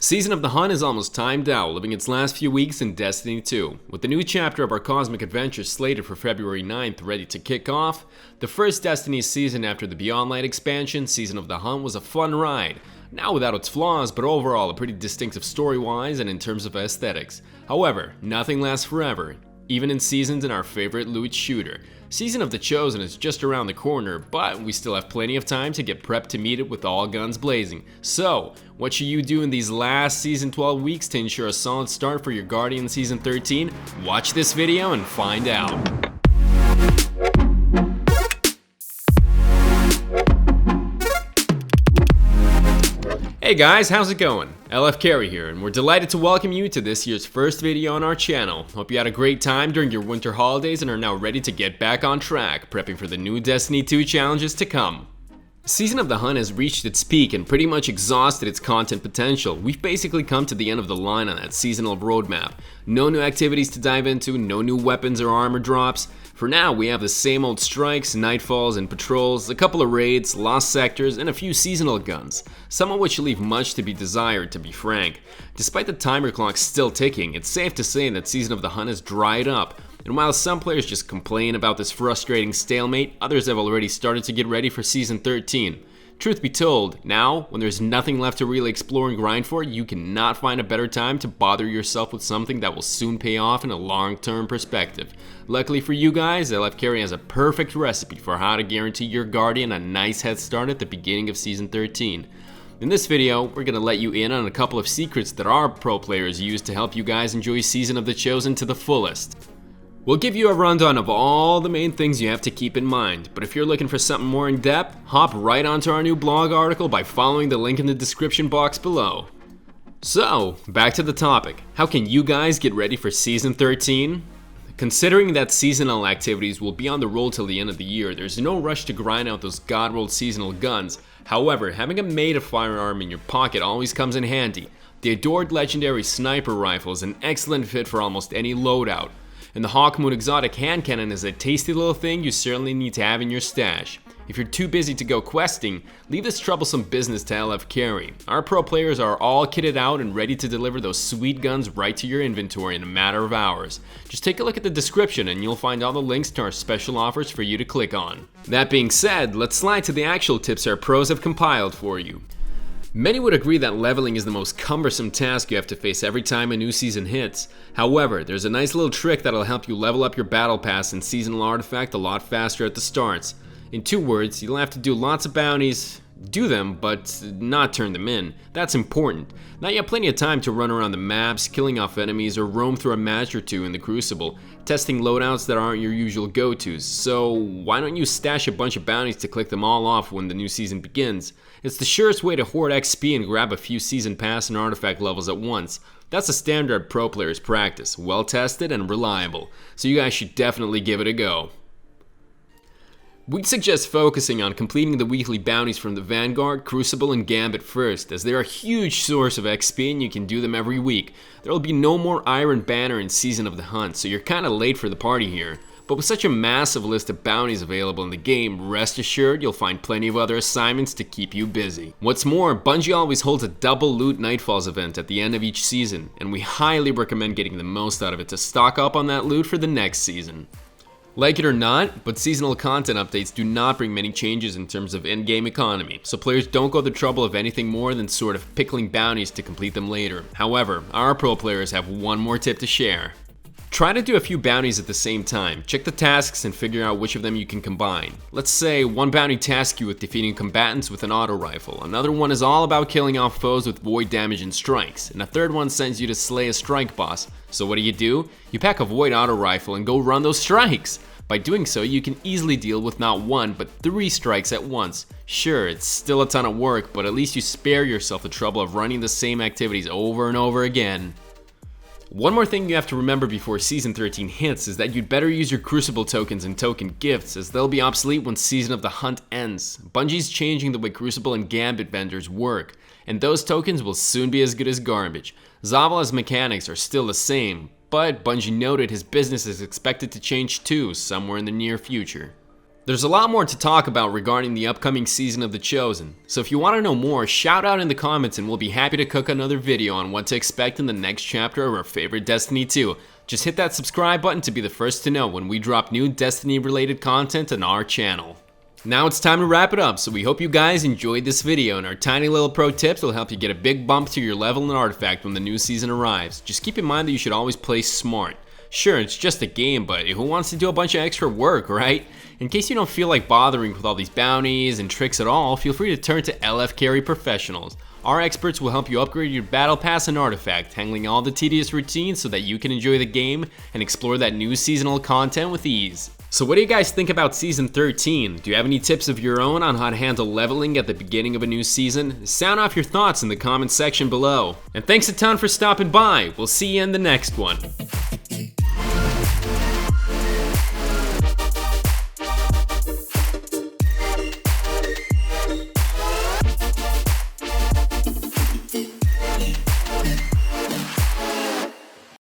Season of the Hunt is almost timed out, living its last few weeks in Destiny 2. With the new chapter of our cosmic adventure slated for February 9th ready to kick off, the first Destiny season after the Beyond Light expansion, Season of the Hunt was a fun ride. Not without its flaws, but overall a pretty distinctive story-wise and in terms of aesthetics. However, nothing lasts forever, even in seasons in our favorite loot shooter. Season of the Chosen is just around the corner, but we still have plenty of time to get prepped to meet it with all guns blazing. So, what should you do in these last Season 12 weeks to ensure a solid start for your Guardian Season 13? Watch this video and find out. Hey guys, how's it going? LFCarry here, and we're delighted to welcome you to this year's first video on our channel. Hope you had a great time during your winter holidays and are now ready to get back on track, prepping for the new Destiny 2 challenges to come. Season of the Hunt has reached its peak and pretty much exhausted its content potential. We've basically come to the end of the line on that seasonal roadmap. No new activities to dive into, no new weapons or armor drops. For now, we have the same old strikes, nightfalls, and patrols, a couple of raids, lost sectors, and a few seasonal guns, some of which leave much to be desired, to be frank. Despite the timer clock still ticking, it's safe to say that Season of the Hunt has dried up. And while some players just complain about this frustrating stalemate, others have already started to get ready for Season 13. Truth be told, now, when there's nothing left to really explore and grind for, you cannot find a better time to bother yourself with something that will soon pay off in a long-term perspective. Luckily for you guys, LFCarry has a perfect recipe for how to guarantee your Guardian a nice head start at the beginning of Season 13. In this video, we're going to let you in on a couple of secrets that our pro players use to help you guys enjoy Season of the Chosen to the fullest. We'll give you a rundown of all the main things you have to keep in mind, but if you're looking for something more in depth, hop right onto our new blog article by following the link in the description box below. So, back to the topic. How can you guys get ready for Season 13? Considering that seasonal activities will be on the roll till the end of the year, there's no rush to grind out those god-rolled seasonal guns. However, having a made firearm in your pocket always comes in handy. The adored legendary sniper rifle is an excellent fit for almost any loadout. And the Hawkmoon exotic hand cannon is a tasty little thing you certainly need to have in your stash. If you're too busy to go questing, leave this troublesome business to LFCarry. Our pro players are all kitted out and ready to deliver those sweet guns right to your inventory in a matter of hours. Just take a look at the description and you'll find all the links to our special offers for you to click on. That being said, let's slide to the actual tips our pros have compiled for you. Many would agree that leveling is the most cumbersome task you have to face every time a new season hits. However, there's a nice little trick that'll help you level up your battle pass and seasonal artifact a lot faster at the starts. In 2 words, you'll have to do lots of bounties, do them, but not turn them in. That's important. Now you have plenty of time to run around the maps, killing off enemies, or roam through a match or two in the Crucible, testing loadouts that aren't your usual go-tos. So why don't you stash a bunch of bounties to click them all off when the new season begins? It's the surest way to hoard XP and grab a few season pass and artifact levels at once. That's a standard pro player's practice, well tested and reliable, so you guys should definitely give it a go. We'd suggest focusing on completing the weekly bounties from the Vanguard, Crucible, and Gambit first, as they're a huge source of XP and you can do them every week. There will be no more Iron Banner in Season of the Hunt, so you're kinda late for the party here. But with such a massive list of bounties available in the game, rest assured you'll find plenty of other assignments to keep you busy. What's more, Bungie always holds a double loot Nightfalls event at the end of each season, and we highly recommend getting the most out of it to stock up on that loot for the next season. Like it or not, but seasonal content updates do not bring many changes in terms of in-game economy, so players don't go the trouble of anything more than sort of pickling bounties to complete them later. However, our pro players have one more tip to share. Try to do a few bounties at the same time. Check the tasks and figure out which of them you can combine. Let's say one bounty tasks you with defeating combatants with an auto rifle, another one is all about killing off foes with void damage and strikes, and a third one sends you to slay a strike boss. So what do? You pack a void auto rifle and go run those strikes! By doing so, you can easily deal with not 1 but 3 strikes at once. Sure, it's still a ton of work, but at least you spare yourself the trouble of running the same activities over and over again. One more thing you have to remember before Season 13 hits is that you'd better use your Crucible tokens and token gifts, as they'll be obsolete when Season of the Hunt ends. Bungie's changing the way Crucible and Gambit vendors work, and those tokens will soon be as good as garbage. Zavala's mechanics are still the same, but Bungie noted his business is expected to change too, somewhere in the near future. There's a lot more to talk about regarding the upcoming season of The Chosen, so if you want to know more, shout out in the comments and we'll be happy to cook another video on what to expect in the next chapter of our favorite Destiny 2. Just hit that subscribe button to be the first to know when we drop new Destiny related content on our channel. Now it's time to wrap it up, so we hope you guys enjoyed this video, and our tiny little pro tips will help you get a big bump to your level and artifact when the new season arrives. Just keep in mind that you should always play smart. Sure, it's just a game, but who wants to do a bunch of extra work, right? In case you don't feel like bothering with all these bounties and tricks at all, feel free to turn to LFCarry professionals. Our experts will help you upgrade your battle pass and artifact, handling all the tedious routines so that you can enjoy the game and explore that new seasonal content with ease. So what do you guys think about Season 13? Do you have any tips of your own on how to handle leveling at the beginning of a new season? Sound off your thoughts in the comments section below. And thanks a ton for stopping by. We'll see you in the next one.